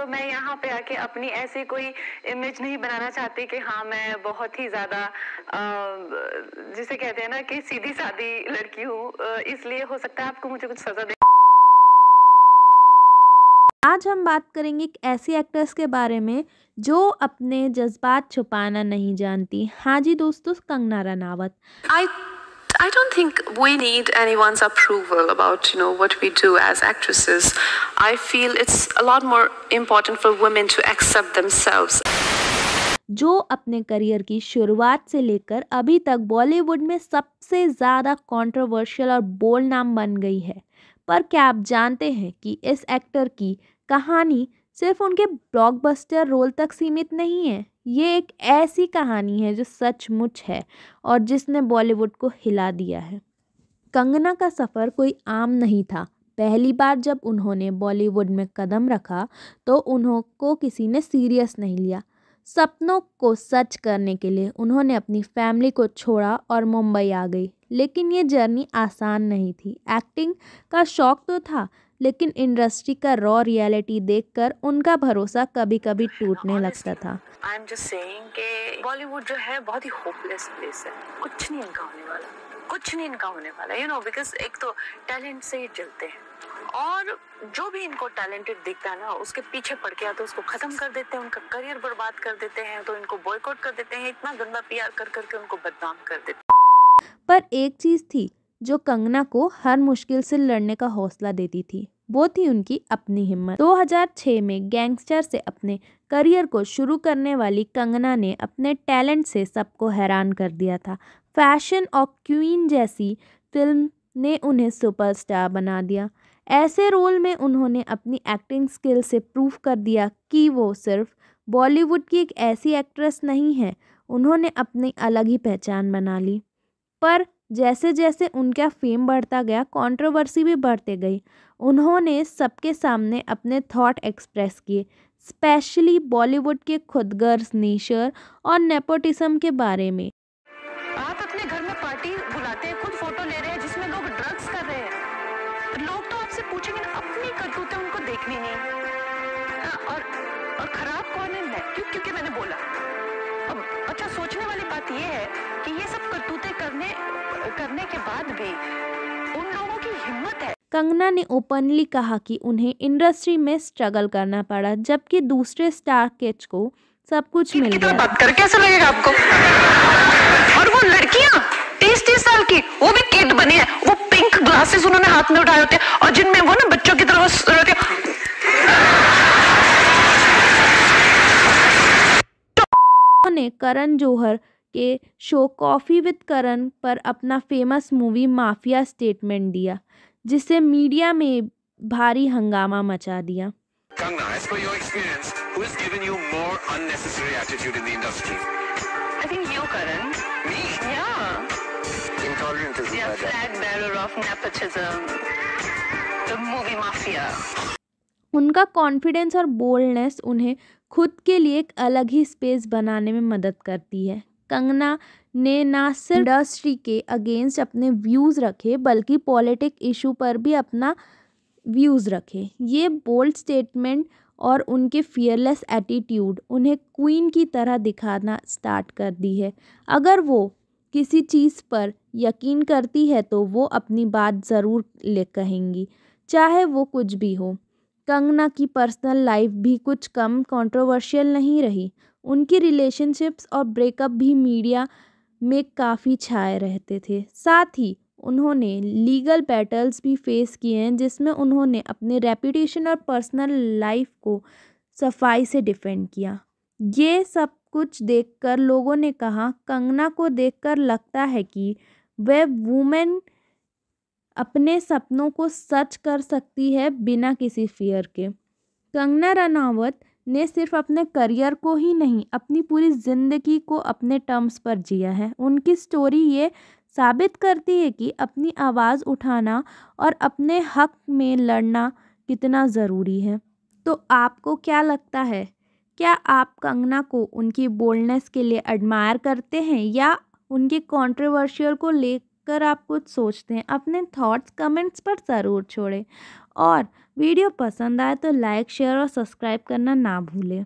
तो मैं यहाँ पे आके अपनी ऐसी कोई इमेज नहीं बनाना चाहती कि हाँ मैं बहुत ही ज़्यादा जिसे कहते हैं ना कि सीधी-सादी लड़की हूँ। इसलिए हो सकता है आपको मुझे कुछ सज़ा दे। आज हम बात करेंगे एक ऐसी एक्ट्रेस के बारे में जो अपने जज्बात छुपाना नहीं जानती। हाँ जी दोस्तों, Kangana Ranaut. I don't think we need anyone's approval about what we do as actresses. I feel it's a lot more important for women to accept themselves. जो अपने करियर की शुरुआत से लेकर अभी तक बॉलीवुड में सबसे ज़्यादा कंट्रोवर्शियल और बोल्ड नाम बन गई है। पर क्या आप जानते हैं कि इस एक्टर की कहानी सिर्फ उनके ब्लॉकबस्टर रोल तक सीमित नहीं है। ये एक ऐसी कहानी है जो सचमुच है और जिसने बॉलीवुड को हिला दिया है। कंगना का सफ़र कोई आम नहीं था। पहली बार जब उन्होंने बॉलीवुड में कदम रखा तो उनको किसी ने सीरियस नहीं लिया। सपनों को सच करने के लिए उन्होंने अपनी फैमिली को छोड़ा और मुंबई आ गई। लेकिन ये जर्नी आसान नहीं थी। एक्टिंग का शौक तो था, लेकिन इंडस्ट्री का रॉ रियलिटी देखकर उनका भरोसा कभी कभी टूटने लगता था। आई एम जस्ट सेइंग कि बॉलीवुड जो है बहुत ही होपलेस प्लेस है। कुछ नहीं इनका होने वाला, कुछ नहीं इनका होने वाला, बिकॉज एक तो टैलेंट से ही जलते हैं और जो भी इनको टैलेंटेड दिखता है ना उसके पीछे पड़ के या तो उसको खत्म कर देते हैं, उनका करियर बर्बाद कर देते हैं, तो इनको बॉयकॉट कर देते हैं, इतना गंदा पीआर कर करके उनको बदनाम कर देते हैं। पर एक चीज़ थी जो कंगना को हर मुश्किल से लड़ने का हौसला देती थी, वो थी उनकी अपनी हिम्मत। 2006 में गैंगस्टर से अपने करियर को शुरू करने वाली कंगना ने अपने टैलेंट से सबको हैरान कर दिया था। फैशन और क्वीन जैसी फिल्म ने उन्हें सुपरस्टार बना दिया। ऐसे रोल में उन्होंने अपनी एक्टिंग स्किल से प्रूव कर दिया कि वो सिर्फ बॉलीवुड की एक ऐसी एक्ट्रेस नहीं है, उन्होंने अपनी अलग ही पहचान बना ली। पर जैसे जैसे उनका फेम बढ़ता गया, कंट्रोवर्सी भी बढ़ते गई। उन्होंने सबके सामने अपने थॉट एक्सप्रेस किए, स्पेशली बॉलीवुड के खुदगर्ज नेचर और नेपोटिज्म के बारे में। आप अपने घर में पार्टी बुलाते हैं, खुद फोटो ले रहे हैं जिसमें लोग ड्रग्स कर रहे हैं। लोग तो आपसे पूछेंगे ना, अपनी करतूतें उनको देखनी नहीं। और खराब कौन है? मैं क्योंकि मैंने बोला। अब अच्छा, सोचने वाली बात यह है कि ये सब करतूतें करने के बाद भी उन लोगों की हिम्मत है। कंगना ने ओपनली कहा कि उन्हें इंडस्ट्री में स्ट्रगल करना पड़ा, जबकि दूसरे स्टार किड्स को सब कुछ मिल गया। बात कर कैसा लगेगा आपको? और वो लड़कियां 30-30 साल की, वो भी किड बनी है, वो पिंक ग्लासेस उन्होंने हाथ में उठाए होते हैं और जिनमें वो ना बच्चों की तरह रहते हैं। उन्होंने करण जौहर के शो कॉफी विद करण पर अपना फेमस मूवी माफिया स्टेटमेंट दिया, जिसे मीडिया में भारी हंगामा मचा दिया। Kangna, as per your experience, who has given you more unnecessary attitude in the industry? I think you, Karan. Me? Yeah. Intolerant is Yeah, bad. flag bearer of nepotism. The movie Mafia. उनका confidence और boldness उन्हें खुद के लिए एक अलग ही space बनाने में मदद करती है। कंगना ने ना सिर्फ इंडस्ट्री के अगेंस्ट अपने व्यूज़ रखे, बल्कि पॉलिटिक इशू पर भी अपना व्यूज़ रखे। ये बोल्ड स्टेटमेंट और उनके फियरलेस एटीट्यूड उन्हें क्वीन की तरह दिखाना स्टार्ट कर दी है। अगर वो किसी चीज़ पर यकीन करती है तो वो अपनी बात ज़रूर कहेंगी, चाहे वो कुछ भी हो। कंगना की पर्सनल लाइफ भी कुछ कम कंट्रोवर्शियल नहीं रही। उनकी रिलेशनशिप्स और ब्रेकअप भी मीडिया में काफ़ी छाए रहते थे। साथ ही उन्होंने लीगल बैटल्स भी फेस किए हैं, जिसमें उन्होंने अपने रेपुटेशन और पर्सनल लाइफ को सफाई से डिफेंड किया। ये सब कुछ देखकर लोगों ने कहा, कंगना को देखकर लगता है कि वह वुमेन अपने सपनों को सच कर सकती है बिना किसी फियर के। कंगना रनावत ने सिर्फ अपने करियर को ही नहीं, अपनी पूरी ज़िंदगी को अपने टर्म्स पर जिया है। उनकी स्टोरी ये साबित करती है कि अपनी आवाज़ उठाना और अपने हक में लड़ना कितना ज़रूरी है। तो आपको क्या लगता है? क्या आप कंगना को उनकी बोल्डनेस के लिए एडमायर करते हैं या उनके कंट्रोवर्शियल को लेकर आप कुछ सोचते हैं? अपने थॉट्स कमेंट्स पर ज़रूर छोड़ें और वीडियो पसंद आए तो लाइक शेयर और सब्सक्राइब करना ना भूलें।